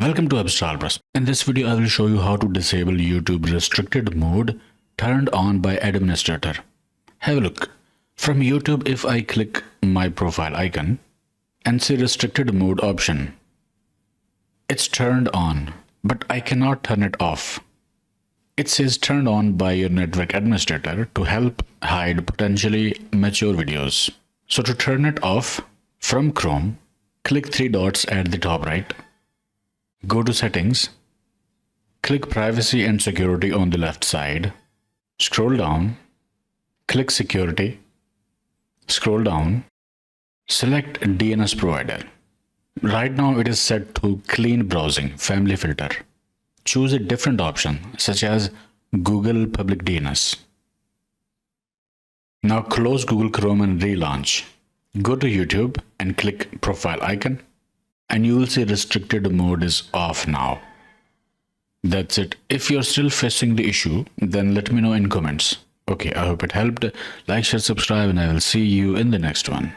Welcome to Abstract. In this video, I will show you how to disable YouTube restricted mode turned on by administrator. Have a look. From YouTube, if I click my profile icon and see restricted mode option, it's turned on, but I cannot turn it off. It says turned on by your network administrator to help hide potentially mature videos. So to turn it off, from Chrome, click three dots at the top right. Go to settings. Click privacy and security on the left side. Scroll down. Click security. Scroll down. Select DNS provider. Right now it is set to clean browsing family filter. Choose a different option such as Google Public DNS. Now close Google Chrome and relaunch. Go to YouTube and click profile icon and you will see restricted mode is off now. That's it. If you're still facing the issue, then let me know in comments. Okay, I hope it helped. Like, share, subscribe, and I will see you in the next one.